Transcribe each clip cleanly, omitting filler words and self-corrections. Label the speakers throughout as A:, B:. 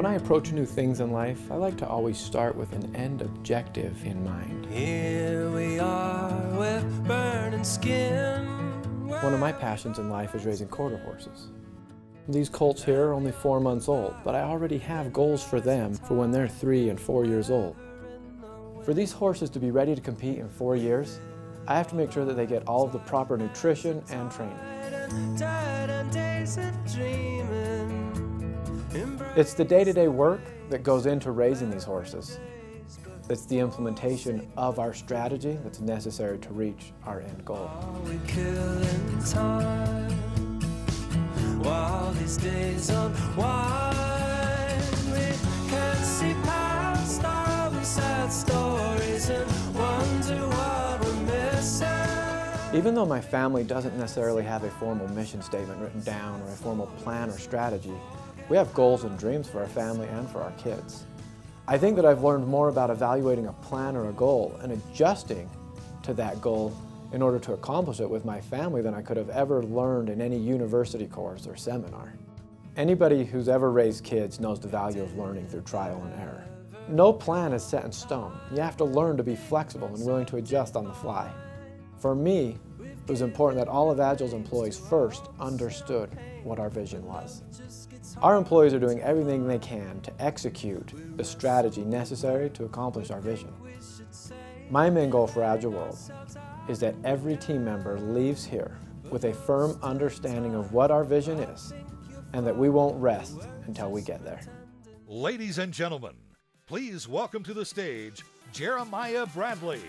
A: When I approach new things in life, I like to always start with an end objective in mind.
B: Here we are with burning skin.
A: One of my passions in life is raising quarter horses. These colts here are only 4 months old, but I already have goals for them for when they're 3 and 4 years old. For these horses to be ready to compete in 4 years, I have to make sure that they get all of the proper nutrition and training. It's the day-to-day work that goes into raising these horses. It's the implementation of our strategy that's necessary to reach our end goal.
B: While these days unwind, we can see past all the sad stories and wonder what we're missing.
A: Even though my family doesn't necessarily have a formal mission statement written down or a formal plan or strategy, we have goals and dreams for our family and for our kids. I think that I've learned more about evaluating a plan or a goal and adjusting to that goal in order to accomplish it with my family than I could have ever learned in any university course or seminar. Anybody who's ever raised kids knows the value of learning through trial and error. No plan is set in stone. You have to learn to be flexible and willing to adjust on the fly. For me, it was important that all of Agile's employees first understood what our vision was. Our employees are doing everything they can to execute the strategy necessary to accomplish our vision. My main goal for Agile World is that every team member leaves here with a firm understanding of what our vision is and that we won't rest until we get there.
C: Ladies and gentlemen, please welcome to the stage Jeremiah Bradley.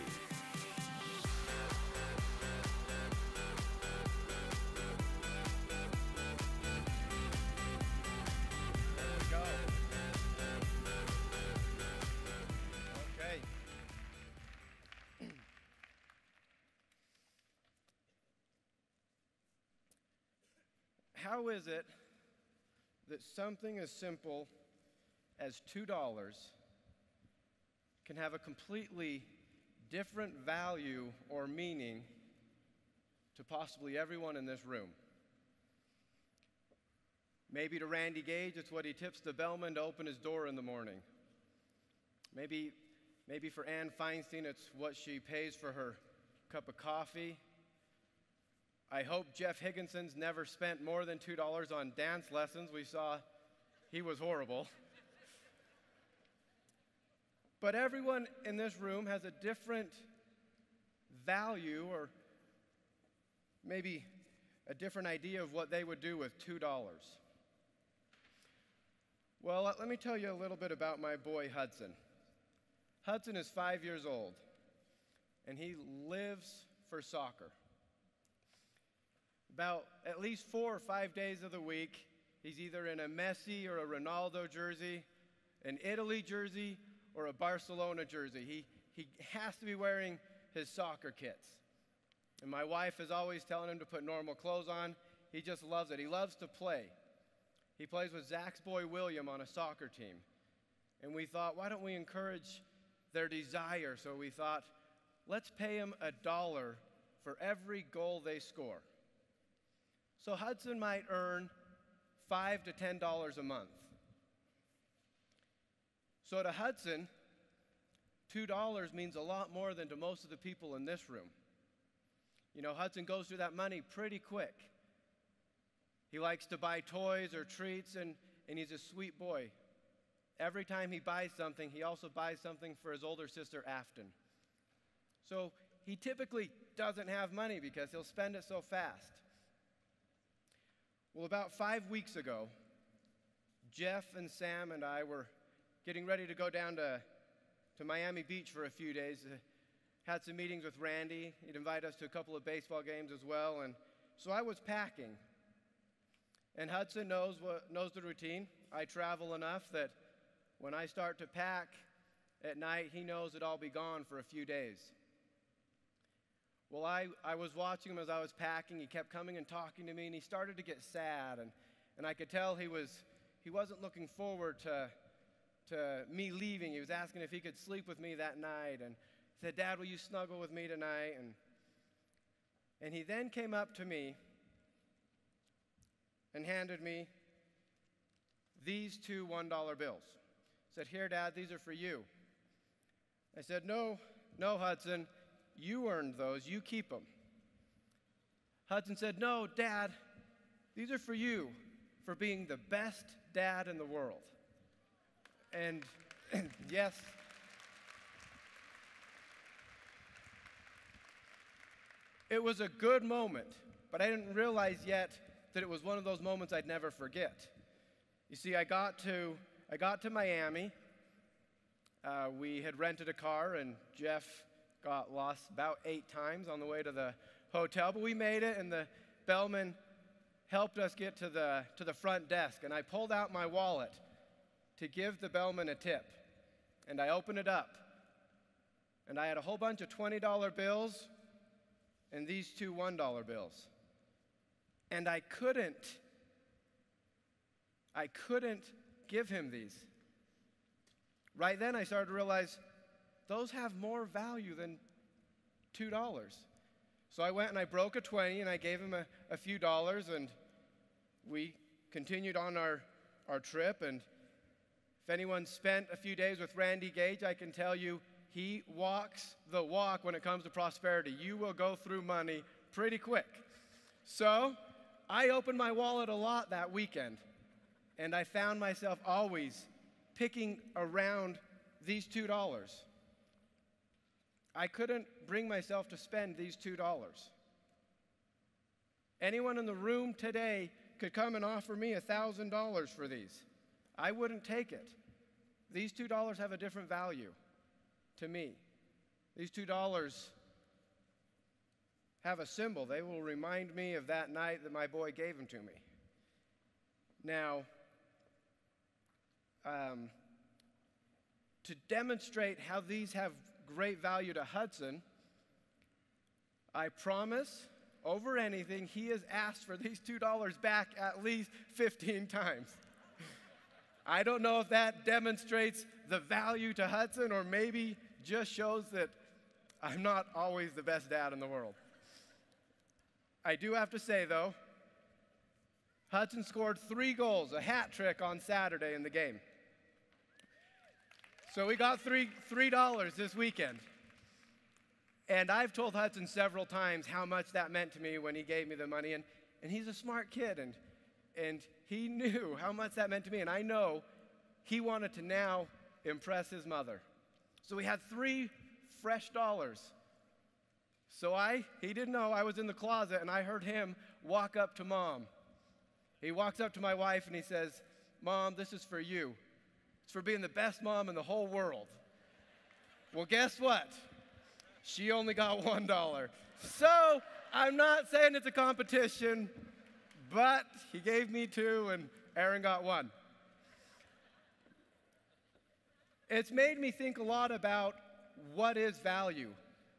D: How is it that something as simple as $2 can have a completely different value or meaning to possibly everyone in this room? Maybe to Randy Gage, it's what he tips the bellman to open his door in the morning. Maybe for Ann Feinstein, it's what she pays for her cup of coffee. I hope Jeff Higginson's never spent more than $2 on dance lessons. We saw he was horrible. But everyone in this room has a different value or maybe a different idea of what they would do with $2. Well, let me tell you a little bit about my boy Hudson. Hudson is 5 years old, and he lives for soccer. About at least 4 or 5 days of the week, he's either in a Messi or a Ronaldo jersey, an Italy jersey, or a Barcelona jersey. He has to be wearing his soccer kits. And my wife is always telling him to put normal clothes on. He just loves it. He loves to play. He plays with Zach's boy William on a soccer team. And we thought, why don't we encourage their desire? So we thought, let's pay him $1 for every goal they score. So Hudson might earn $5 to $10 a month. So to Hudson, $2 means a lot more than to most of the people in this room. You know, Hudson goes through that money pretty quick. He likes to buy toys or treats, and he's a sweet boy. Every time he buys something, he also buys something for his older sister, Afton. So he typically doesn't have money because he'll spend it so fast. Well, about 5 weeks ago, Jeff and Sam and I were getting ready to go down to Miami Beach for a few days. Had some meetings with Randy. He'd invite us to a couple of baseball games as well. And so I was packing. And Hudson knows the routine. I travel enough that when I start to pack at night, he knows that I'll be gone for a few days. Well, I was watching him as I was packing. He kept coming and talking to me, and he started to get sad. And I could tell he wasn't looking forward to me leaving. He was asking if he could sleep with me that night. And he said, "Dad, will you snuggle with me tonight?" And he then came up to me and handed me these two $1 bills. He said, "Here, Dad, these are for you." I said, "No, Hudson, you earned those, you keep them." Hudson said, "No, Dad, these are for you, for being the best dad in the world." And yes, it was a good moment, but I didn't realize yet that it was one of those moments I'd never forget. You see, I got to Miami. We had rented a car, and Jeff got lost about 8 times on the way to the hotel, but we made it, and the bellman helped us get to the front desk, and I pulled out my wallet to give the bellman a tip, and I opened it up, and I had a whole bunch of $20 bills and these two $1 bills, and I couldn't give him these. Right then I started to realize those have more value than $2. So I went and I broke a 20 and I gave him a few dollars, and we continued on our trip. And if anyone spent a few days with Randy Gage, I can tell you he walks the walk when it comes to prosperity. You will go through money pretty quick. So I opened my wallet a lot that weekend, and I found myself always picking around these $2. I couldn't bring myself to spend these $2. Anyone in the room today could come and offer me $1,000 for these. I wouldn't take it. These $2 have a different value to me. These $2 have a symbol. They will remind me of that night that my boy gave them to me. Now, to demonstrate how these have great value to Hudson, I promise, over anything, he has asked for these $2 back at least 15 times. I don't know if that demonstrates the value to Hudson or maybe just shows that I'm not always the best dad in the world. I do have to say, though, Hudson scored 3 goals, a hat trick on Saturday in the game. So we got $3 this weekend. And I've told Hudson several times how much that meant to me when he gave me the money. And he's a smart kid, and he knew how much that meant to me. And I know he wanted to now impress his mother. So we had 3 fresh dollars. So he didn't know I was in the closet, and I heard him walk up to Mom. He walks up to my wife, and he says, "Mom, this is for you. It's for being the best mom in the whole world." Well, guess what? She only got $1. So I'm not saying it's a competition, but he gave me 2 and Aaron got 1. It's made me think a lot about what is value.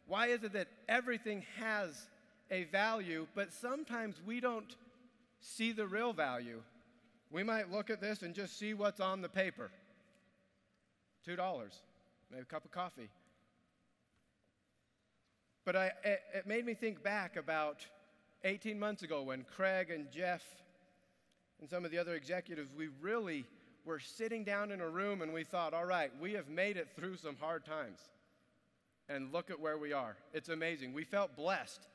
D: Why is it that everything has a value, but sometimes we don't see the real value? We might look at this and just see what's on the paper. $2, maybe a cup of coffee. But it made me think back about 18 months ago when Craig and Jeff and some of the other executives, we really were sitting down in a room and we thought, all right, we have made it through some hard times. And look at where we are. It's amazing. We felt blessed.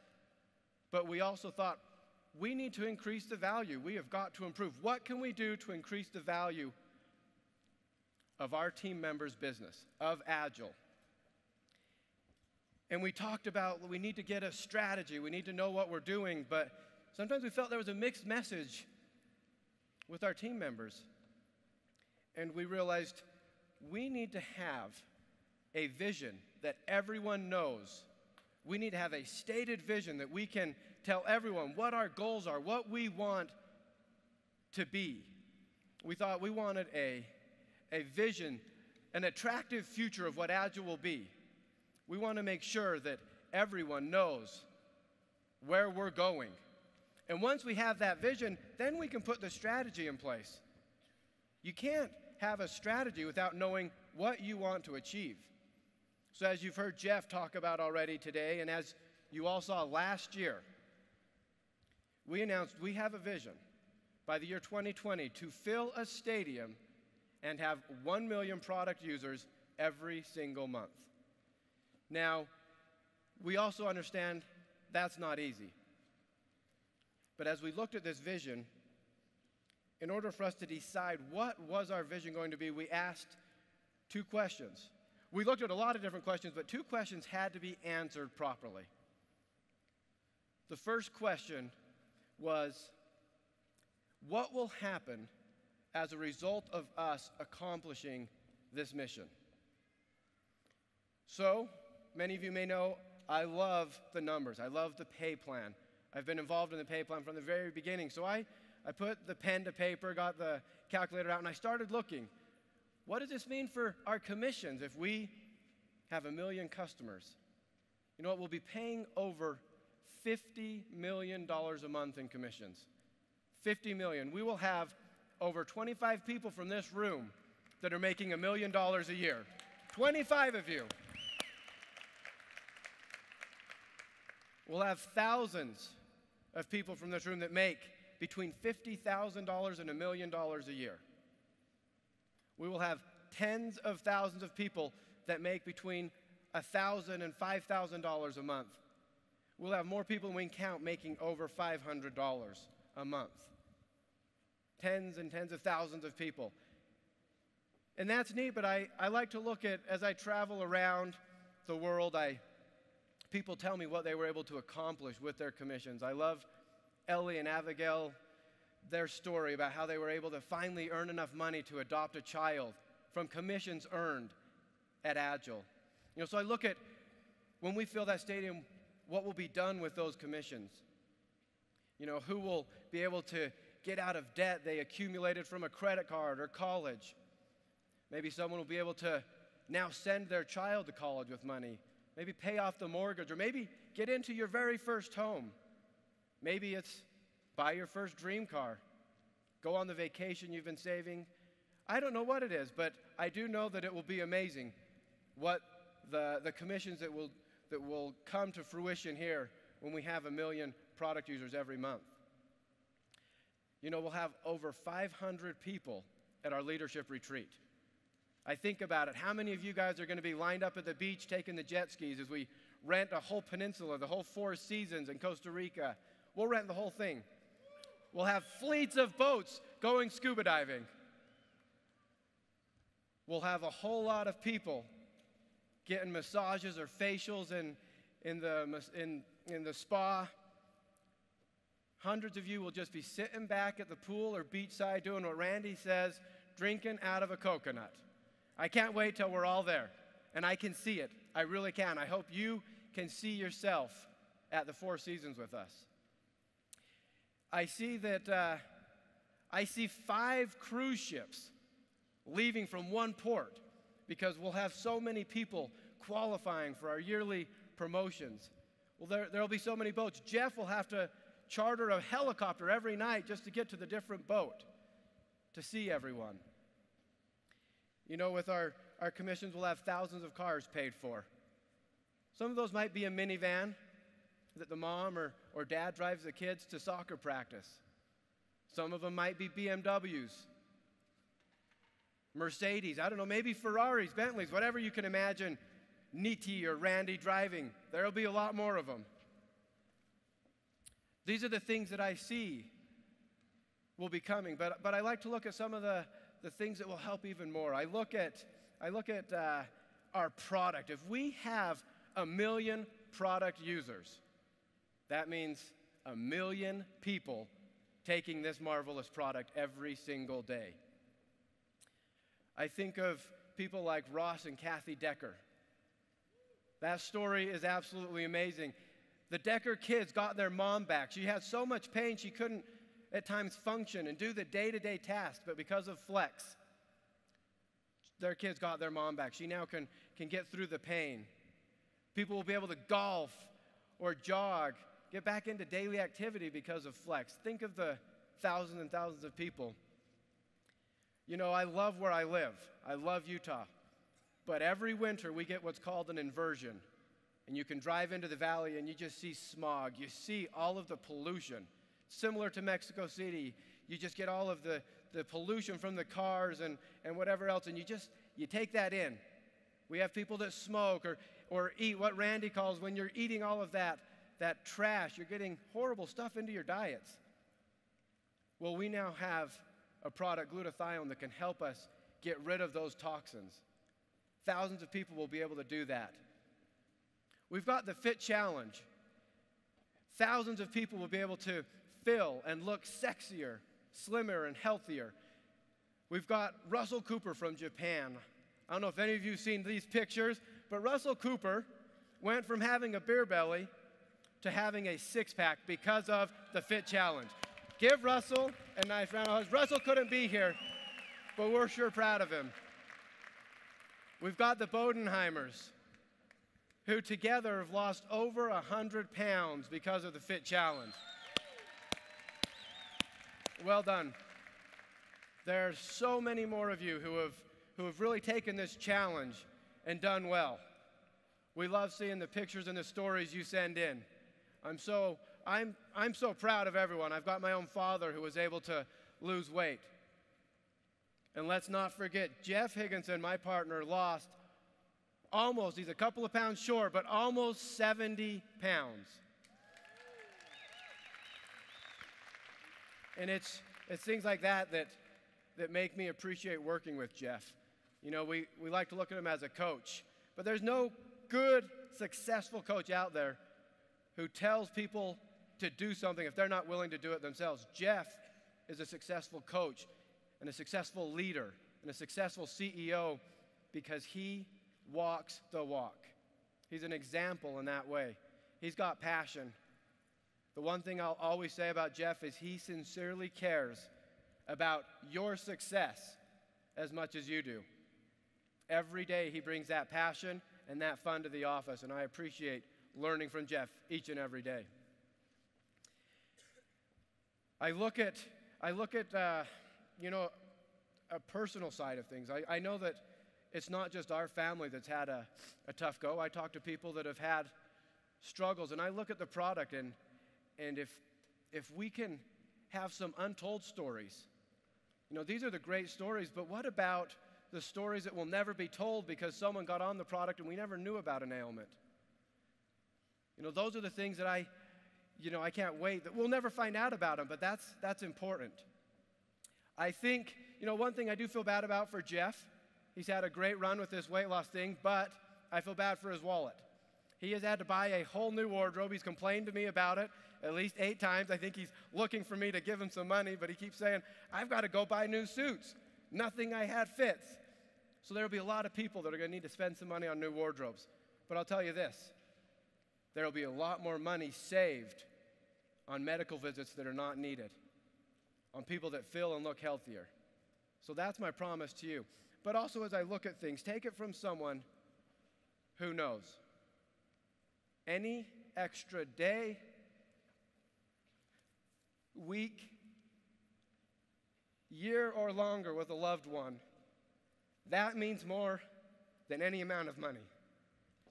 D: But we also thought, we need to increase the value. We have got to improve. What can we do to increase the value of our team members' business, of Agile? And we talked about we need to get a strategy. We need to know what we're doing. But sometimes we felt there was a mixed message with our team members. And we realized we need to have a vision that everyone knows. We need to have a stated vision that we can tell everyone what our goals are, what we want to be. We thought we wanted a vision, an attractive future of what Agile will be. We want to make sure that everyone knows where we're going. And once we have that vision, then we can put the strategy in place. You can't have a strategy without knowing what you want to achieve. So as you've heard Jeff talk about already today, and as you all saw last year, we announced we have a vision by the year 2020 to fill a stadium and have 1 million product users every single month. Now, we also understand that's not easy. But as we looked at this vision, in order for us to decide what was our vision going to be, we asked two questions. We looked at a lot of different questions, but two questions had to be answered properly. The first question was, what will happen as a result of us accomplishing this mission? So, many of you may know, I love the numbers. I love the pay plan. I've been involved in the pay plan from the very beginning. So I put the pen to paper, got the calculator out, and I started looking. What does this mean for our commissions if we have 1 million customers? You know what? We'll be paying over $50 million a month in commissions. 50 million. We will have over 25 people from this room that are making $1 million a year. 25 of you. We'll have thousands of people from this room that make between $50,000 and $1 million a year. We will have tens of thousands of people that make between $1,000 and $5,000 a month. We'll have more people than we can count making over $500 a month. Tens and tens of thousands of people. And that's neat, but I like to look at, as I travel around the world, people tell me what they were able to accomplish with their commissions. I love Ellie and Abigail, their story about how they were able to finally earn enough money to adopt a child from commissions earned at Agile. You know, so I look at, when we fill that stadium, what will be done with those commissions? You know, who will be able to get out of debt they accumulated from a credit card or college? Maybe someone will be able to now send their child to college with money. Maybe pay off the mortgage, or maybe get into your very first home. Maybe it's buy your first dream car, go on the vacation you've been saving. I don't know what it is, but I do know that it will be amazing what the commissions that will come to fruition here when we have 1 million product users every month. You know, we'll have over 500 people at our leadership retreat. I think about it. How many of you guys are going to be lined up at the beach taking the jet skis as we rent a whole peninsula, the whole 4 seasons in Costa Rica? We'll rent the whole thing. We'll have fleets of boats going scuba diving. We'll have a whole lot of people getting massages or facials in the spa. Hundreds of you will just be sitting back at the pool or beachside doing what Randy says, drinking out of a coconut. I can't wait till we're all there, and I can see it. I really can. I hope you can see yourself at the 4 Seasons with us. I see 5 cruise ships leaving from one port because we'll have so many people qualifying for our yearly promotions. Well, there'll be so many boats. Jeff will have to charter a helicopter every night just to get to the different boat to see everyone. You know, with our commissions, we'll have thousands of cars paid for. Some of those might be a minivan that the mom or dad drives the kids to soccer practice. Some of them might be BMWs, Mercedes, I don't know, maybe Ferraris, Bentleys, whatever you can imagine Niti or Randy driving. There'll be a lot more of them. These are the things that I see will be coming, but I like to look at some of the things that will help even more. I look at our product. If we have 1 million product users, that means 1 million people taking this marvelous product every single day. I think of people like Ross and Kathy Decker. That story is absolutely amazing. The Decker kids got their mom back. She had so much pain she couldn't at times function and do the day-to-day tasks, but because of Flex, their kids got their mom back. She now can get through the pain. People will be able to golf or jog, get back into daily activity because of Flex. Think of the thousands and thousands of people. You know, I love where I live. I love Utah. But every winter we get what's called an inversion. And you can drive into the valley and you just see smog. You see all of the pollution. Similar to Mexico City, you just get all of the pollution from the cars and whatever else, and you take that in. We have people that smoke or eat what Randy calls, when you're eating all of that trash, you're getting horrible stuff into your diets. Well, we now have a product, glutathione, that can help us get rid of those toxins. Thousands of people will be able to do that. We've got the Fit Challenge. Thousands of people will be able to feel and look sexier, slimmer, and healthier. We've got Russell Cooper from Japan. I don't know if any of you have seen these pictures, but Russell Cooper went from having a beer belly to having a six-pack because of the Fit Challenge. Give Russell a nice round of applause. Russell couldn't be here, but we're sure proud of him. We've got the Bodenheimers, who together have lost over 100 pounds because of the Fit Challenge. Well done. There are so many more of you who have really taken this challenge and done well. We love seeing the pictures and the stories you send in. I'm so proud of everyone. I've got my own father who was able to lose weight. And let's not forget, Jeff Higginson, my partner, lost almost, he's a couple of pounds short, but almost 70 pounds. And it's things like that make me appreciate working with Jeff. You know, we like to look at him as a coach, but there's no good, successful coach out there who tells people to do something if they're not willing to do it themselves. Jeff is a successful coach and a successful leader and a successful CEO because he walks the walk. He's an example in that way. He's got passion. The one thing I'll always say about Jeff is he sincerely cares about your success as much as you do. Every day he brings that passion and that fun to the office, and I appreciate learning from Jeff each and every day. I look at you know, a personal side of things. I know that it's not just our family that's had a tough go. I talk to people that have had struggles, and I look at the product, and if we can have some untold stories, you know, these are the great stories, but what about the stories that will never be told because someone got on the product and we never knew about an ailment? You know, those are the things that I can't wait, that we'll never find out about them, but that's important. I think, you know, one thing I do feel bad about for Jeff, he's had a great run with this weight loss thing, but I feel bad for his wallet. He has had to buy a whole new wardrobe. He's complained to me about it at least 8 times. I think he's looking for me to give him some money, but he keeps saying, I've got to go buy new suits. Nothing I had fits. So there will be a lot of people that are going to need to spend some money on new wardrobes. But I'll tell you this, there will be a lot more money saved on medical visits that are not needed, on people that feel and look healthier. So that's my promise to you. But also, as I look at things, take it from someone who knows. Any extra day, week, year, or longer with a loved one, that means more than any amount of money.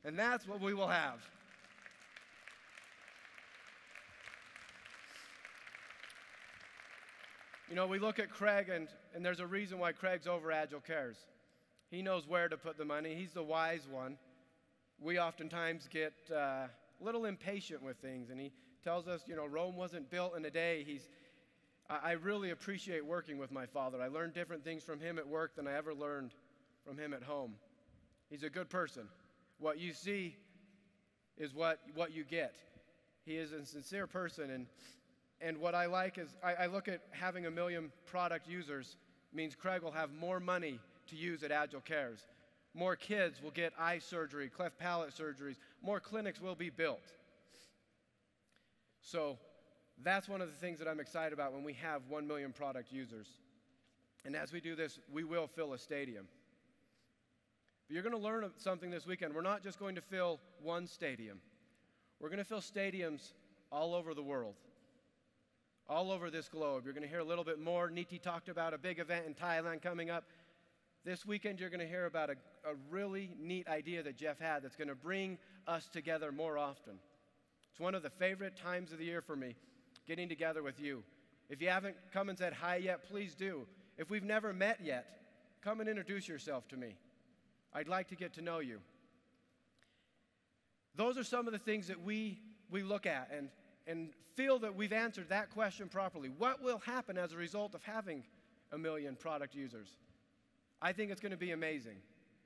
D: And that's what we will have. You know, we look at Craig, and there's a reason why Craig's over Agile Cares. He knows where to put the money. He's the wise one. We oftentimes get a little impatient with things, and he tells us, you know, Rome wasn't built in a day. I really appreciate working with my father. I learned different things from him at work than I ever learned from him at home. He's a good person. What you see is what you get. He is a sincere person, and what I like is I look at having 1 million product users means Craig will have more money to use at Agile Cares. More kids will get eye surgery, cleft palate surgeries. More clinics will be built. So that's one of the things that I'm excited about when we have 1 million product users. And as we do this, we will fill a stadium. But you're going to learn something this weekend. We're not just going to fill one stadium. We're going to fill stadiums all over the world, all over this globe. You're going to hear a little bit more. Niti talked about a big event in Thailand coming up. This weekend, you're going to hear about a really neat idea that Jeff had that's going to bring us together more often. It's one of the favorite times of the year for me, getting together with you. If you haven't come and said hi yet, please do. If we've never met yet, come and introduce yourself to me. I'd like to get to know you. Those are some of the things that we look at and feel that we've answered that question properly. What will happen as a result of having 1 million product users? I think it's going to be amazing,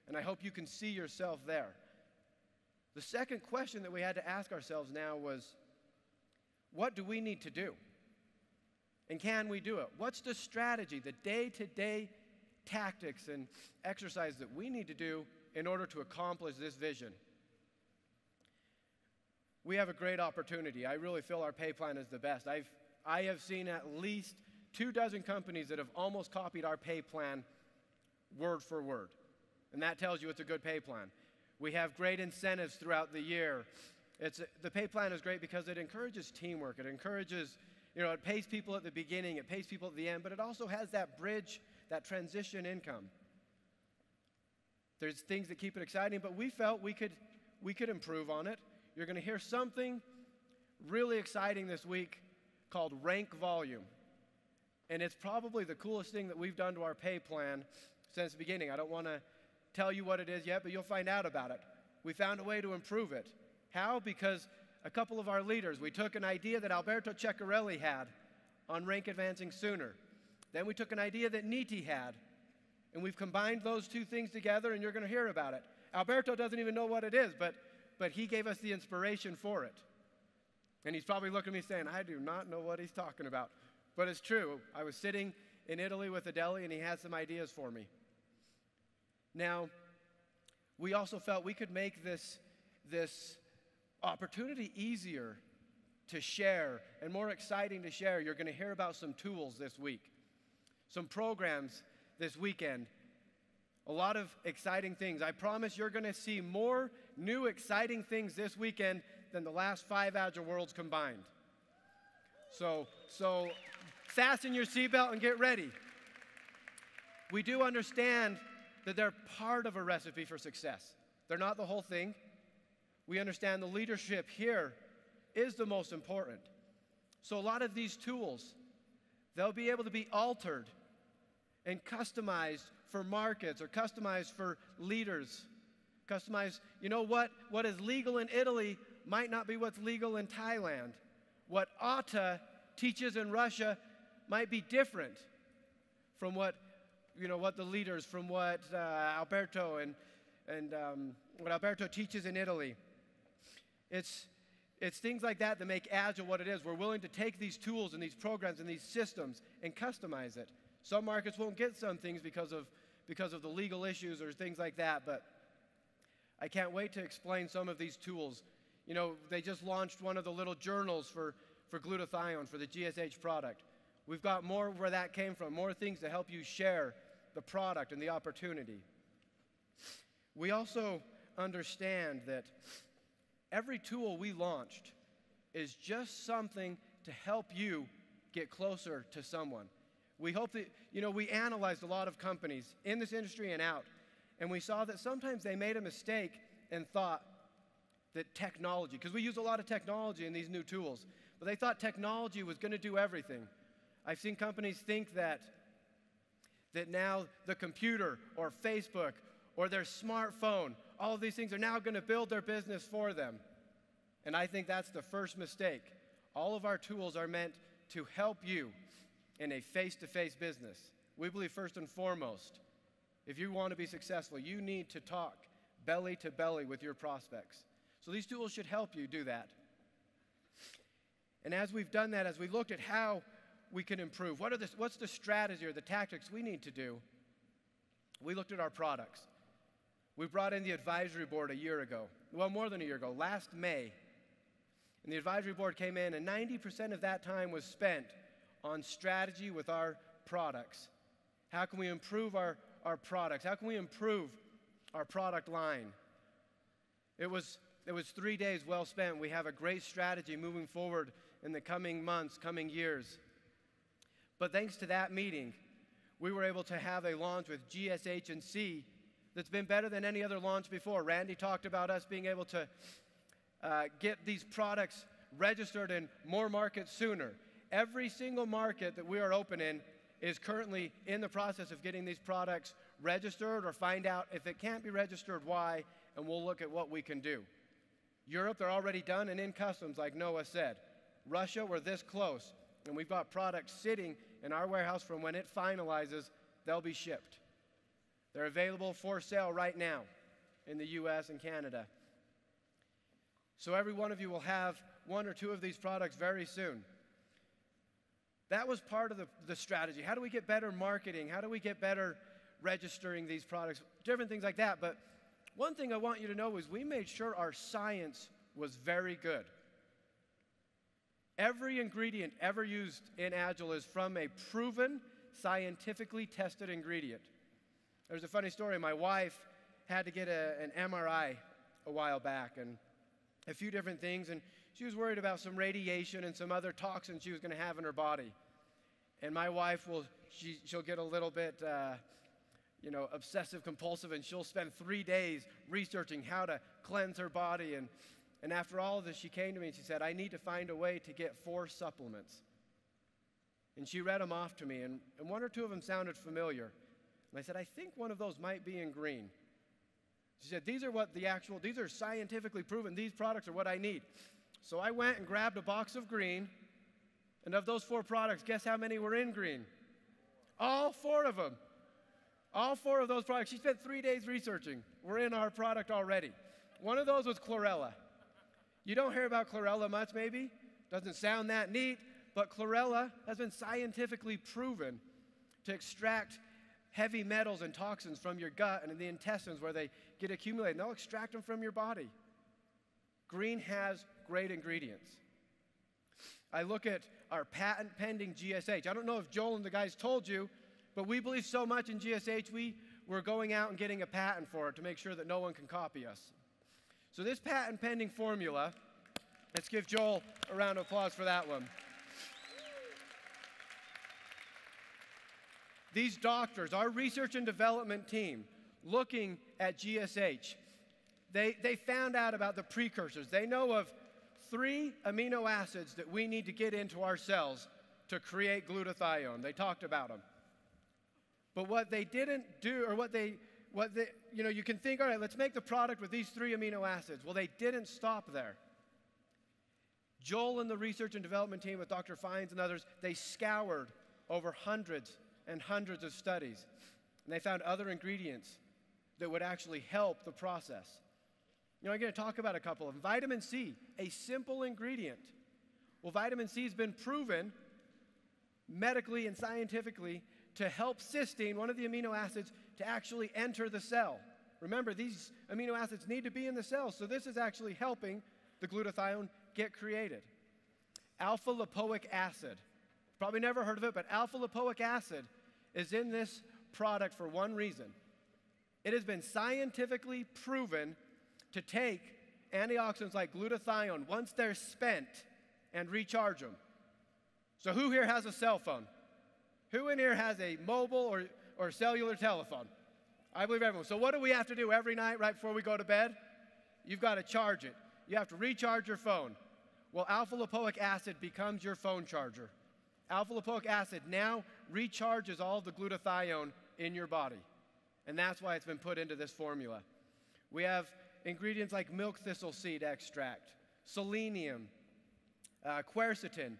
D: and I hope you can see yourself there. The second question that we had to ask ourselves now was, what do we need to do? And can we do it? What's the strategy, the day-to-day tactics and exercise that we need to do in order to accomplish this vision? We have a great opportunity. I really feel our pay plan is the best. I have seen at least 24 companies that have almost copied our pay plan word for word. And that tells you it's a good pay plan. We have great incentives throughout the year. The pay plan is great because it encourages teamwork. It encourages, it pays people at the beginning, it pays people at the end, but it also has that bridge, that transition income. There's things that keep it exciting, but we felt we could improve on it. You're going to hear something really exciting this week called rank volume. And it's probably the coolest thing that we've done to our pay plan since the beginning. I don't want to tell you what it is yet, but you'll find out about it. We found a way to improve it. How? Because a couple of our leaders, we took an idea that Alberto Ceccarelli had on rank advancing sooner. Then we took an idea that Niti had, and we've combined those two things together, and you're going to hear about it. Alberto doesn't even know what it is, but he gave us the inspiration for it. And he's probably looking at me saying, I do not know what he's talking about. But it's true. I was sitting in Italy with a deli, and he had some ideas for me. Now, we also felt we could make this opportunity easier to share and more exciting to share. You're going to hear about some tools this week, some programs this weekend, a lot of exciting things. I promise you're going to see more new exciting things this weekend than the last 5 Agile Worlds combined. So fasten your seatbelt and get ready. We do understand that they're part of a recipe for success. They're not the whole thing. We understand the leadership here is the most important. So a lot of these tools, they'll be able to be altered and customized for markets or customized for leaders. Customized, what is legal in Italy might not be what's legal in Thailand. What ATA teaches in Russia might be different from what the leaders, from what Alberto and what Alberto teaches in Italy. It's things like that that make Agile what it is. We're willing to take these tools and these programs and these systems and customize it. Some markets won't get some things because of the legal issues or things like that, but I can't wait to explain some of these tools. They just launched one of the little journals for glutathione, for the GSH product. We've got more where that came from, more things to help you share the product and the opportunity. We also understand that every tool we launched is just something to help you get closer to someone. We hope that, we analyzed a lot of companies in this industry and out, and we saw that sometimes they made a mistake and thought that technology, because we use a lot of technology in these new tools, but they thought technology was going to do everything. I've seen companies think that now the computer or Facebook or their smartphone, all of these things are now going to build their business for them. And I think that's the first mistake. All of our tools are meant to help you in a face-to-face business. We believe first and foremost, if you want to be successful, you need to talk belly to belly with your prospects. So these tools should help you do that. And as we've done that, as we looked at how we can improve, what's the strategy or the tactics we need to do, we looked at our products. We brought in the advisory board a year ago, well, more than a year ago, last May. And the advisory board came in, and 90% of that time was spent on strategy with our products. How can we improve our products? How can we improve our product line? It was 3 days well spent. We have a great strategy moving forward in the coming months, coming years. But thanks to that meeting, we were able to have a launch with GSH&C that's been better than any other launch before. Randy talked about us being able to get these products registered in more markets sooner. Every single market that we are open in is currently in the process of getting these products registered, or find out if it can't be registered, why, and we'll look at what we can do. Europe, they're already done and in customs, like Noah said. Russia, we're this close, and we've got products sitting in our warehouse from when it finalizes, they'll be shipped. They're available for sale right now in the US and Canada. So every one of you will have one or two of these products very soon. That was part of the strategy. How do we get better marketing? How do we get better registering these products? Different things like that. But one thing I want you to know is we made sure our science was very good. Every ingredient ever used in Agile is from a proven, scientifically tested ingredient. There's a funny story. My wife had to get an MRI a while back, and a few different things, and she was worried about some radiation and some other toxins she was going to have in her body. And my wife she'll get a little bit, obsessive compulsive, and she'll spend 3 days researching how to cleanse her body. And after all of this, she came to me and she said, I need to find a way to get 4 supplements. And she read them off to me, and one or two of them sounded familiar. And I said, I think one of those might be in green. She said, these are scientifically proven. These products are what I need. So I went and grabbed a box of green, and of those 4 products, guess how many were in green? All 4 of them. All 4 of those products. She spent 3 days researching. Were in our product already. One of those was chlorella. You don't hear about chlorella much, maybe. Doesn't sound that neat, but chlorella has been scientifically proven to extract heavy metals and toxins from your gut and in the intestines where they get accumulated. And they'll extract them from your body. Green has great ingredients. I look at our patent-pending GSH. I don't know if Joel and the guys told you, but we believe so much in GSH, we're going out and getting a patent for it to make sure that no one can copy us. So this patent-pending formula, let's give Joel a round of applause for that one. These doctors, our research and development team, looking at GSH, they found out about the precursors. They know of 3 amino acids that we need to get into our cells to create glutathione. They talked about them. But what they didn't do, or you can think, all right, let's make the product with these 3 amino acids. Well, they didn't stop there. Joel and the research and development team with Dr. Fines and others, they scoured over hundreds and hundreds of studies, and they found other ingredients that would actually help the process. I'm going to talk about a couple of them. Vitamin C, a simple ingredient. Well, vitamin C has been proven medically and scientifically to help cysteine, one of the amino acids, to actually enter the cell. Remember, these amino acids need to be in the cell, so this is actually helping the glutathione get created. Alpha-lipoic acid. Probably never heard of it, but alpha-lipoic acid is in this product for one reason. It has been scientifically proven to take antioxidants like glutathione once they're spent and recharge them. So who here has a cell phone? Who in here has a mobile or cellular telephone? I believe everyone. So what do we have to do every night right before we go to bed? You've got to charge it. You have to recharge your phone. Well, alpha-lipoic acid becomes your phone charger. Alpha-lipoic acid now recharges all the glutathione in your body. And that's why it's been put into this formula. We have ingredients like milk thistle seed extract, selenium, quercetin,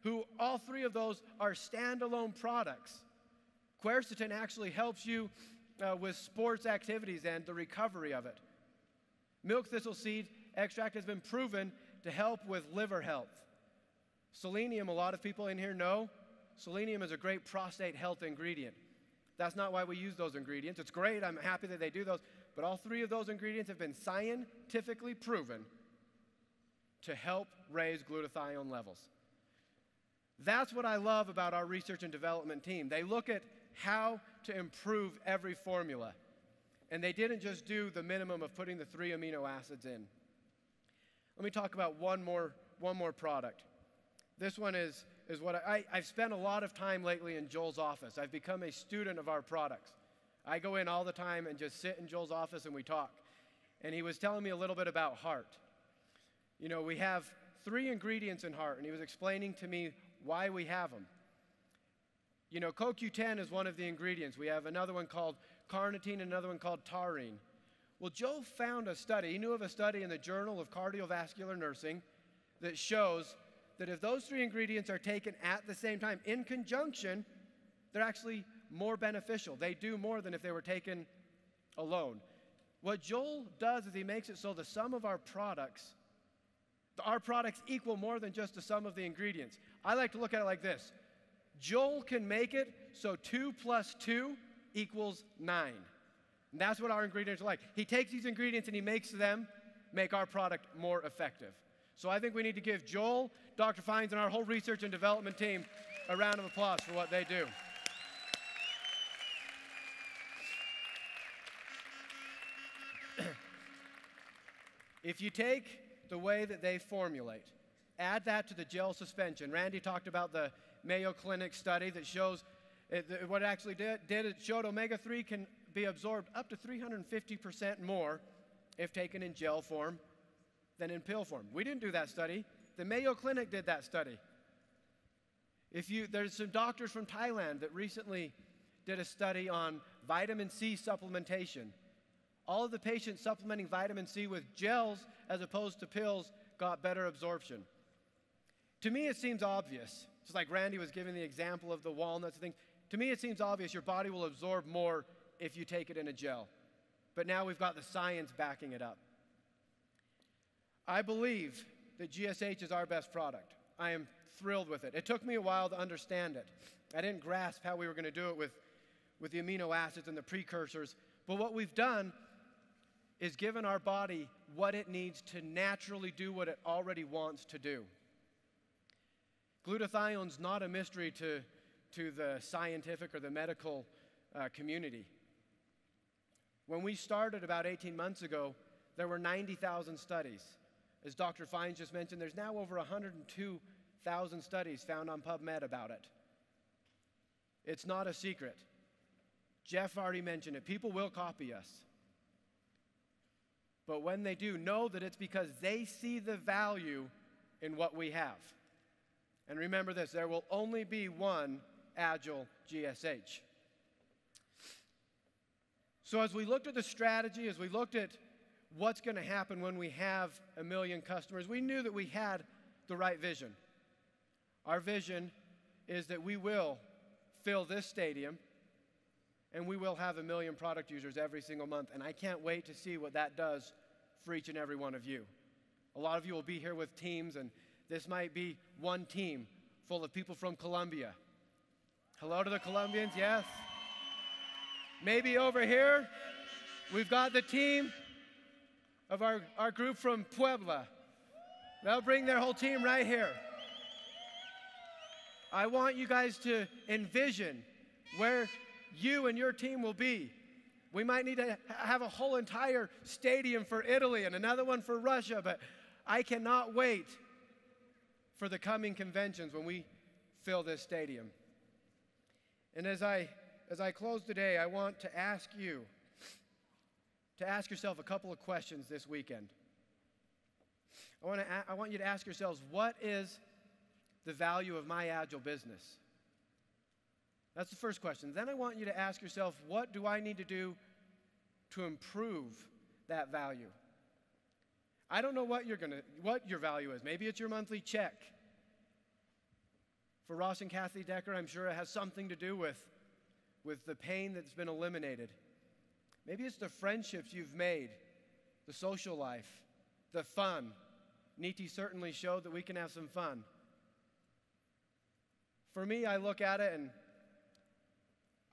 D: who all 3 of those are standalone products. Quercetin actually helps you with sports activities and the recovery of it. Milk thistle seed extract has been proven to help with liver health. Selenium, a lot of people in here know, selenium is a great prostate health ingredient. That's not why we use those ingredients. It's great, I'm happy that they do those, but all 3 of those ingredients have been scientifically proven to help raise glutathione levels. That's what I love about our research and development team. They look at how to improve every formula. And they didn't just do the minimum of putting the 3 amino acids in. Let me talk about one more product. This one is what I've spent a lot of time lately in Joel's office. I've become a student of our products. I go in all the time and just sit in Joel's office and we talk. And he was telling me a little bit about heart. We have 3 ingredients in heart, and he was explaining to me why we have them. You know, CoQ10 is one of the ingredients. We have another one called carnitine and another one called taurine. Well, Joe found a study. He knew of a study in the Journal of Cardiovascular Nursing that shows that if those three ingredients are taken at the same time, in conjunction, they're actually more beneficial. They do more than if they were taken alone. What Joel does is he makes it so the sum of our products equal more than just the sum of the ingredients. I like to look at it like this. Joel can make it so 2 plus 2 equals 9. And that's what our ingredients are like. He takes these ingredients and he makes them make our product more effective. So I think we need to give Joel, Dr. Fines, and our whole research and development team a round of applause for what they do. If you take the way that they formulate, add that to the gel suspension. Randy talked about the Mayo Clinic study that shows what it actually did. It showed omega-3 can be absorbed up to 350% more if taken in gel form than in pill form. We didn't do that study. The Mayo Clinic did that study. There's some doctors from Thailand that recently did a study on vitamin C supplementation. All of the patients supplementing vitamin C with gels as opposed to pills got better absorption. To me, it seems obvious. Just like Randy was giving the example of the walnuts and things. To me, it seems obvious your body will absorb more if you take it in a gel. But now we've got the science backing it up. I believe that GSH is our best product. I am thrilled with it. It took me a while to understand it. I didn't grasp how we were going to do it with the amino acids and the precursors. But what we've done is given our body what it needs to naturally do what it already wants to do. Glutathione's not a mystery to the scientific or the medical community. When we started about 18 months ago, there were 90,000 studies. As Dr. Fines just mentioned, there's now over 102,000 studies found on PubMed about it. It's not a secret. Jeff already mentioned it. People will copy us. But when they do, know that it's because they see the value in what we have. And remember this, there will only be one Agile GSH. So as we looked at the strategy, as we looked at what's going to happen when we have 1 million customers, we knew that we had the right vision. Our vision is that we will fill this stadium and we will have 1 million product users every single month. And I can't wait to see what that does for each and every one of you. A lot of you will be here with teams, and this might be one team full of people from Colombia. Hello to the Colombians, yes. Maybe over here, we've got the team of our group from Puebla. They'll bring their whole team right here. I want you guys to envision where you and your team will be. We might need to have a whole entire stadium for Italy and another one for Russia, but I cannot wait for the coming conventions when we fill this stadium. And as I close today, I want to ask you to ask yourself a couple of questions this weekend. I want you to ask yourselves, what is the value of my Agile business? That's the first question. Then I want you to ask yourself, what do I need to do to improve that value? I don't know what your value is. Maybe it's your monthly check. For Ross and Kathy Decker, I'm sure it has something to do with the pain that's been eliminated. Maybe it's the friendships you've made, the social life, the fun. Niti certainly showed that we can have some fun. For me, I look at it and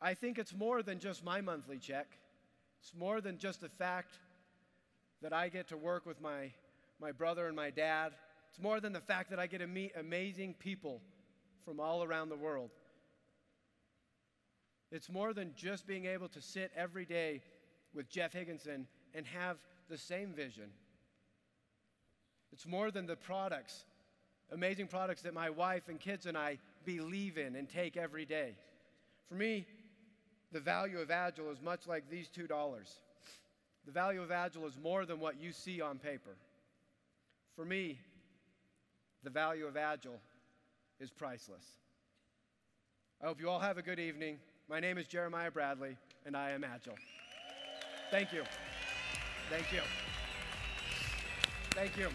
D: I think it's more than just my monthly check. It's more than just the fact that I get to work with my brother and my dad. It's more than the fact that I get to meet amazing people from all around the world. It's more than just being able to sit every day with Jeff Higginson and have the same vision. It's more than the products, amazing products that my wife and kids and I believe in and take every day. For me, the value of Agile is much like these $2. The value of Agile is more than what you see on paper. For me, the value of Agile is priceless. I hope you all have a good evening. My name is Jeremiah Bradley, and I am Agile. Thank you. Thank you. Thank you.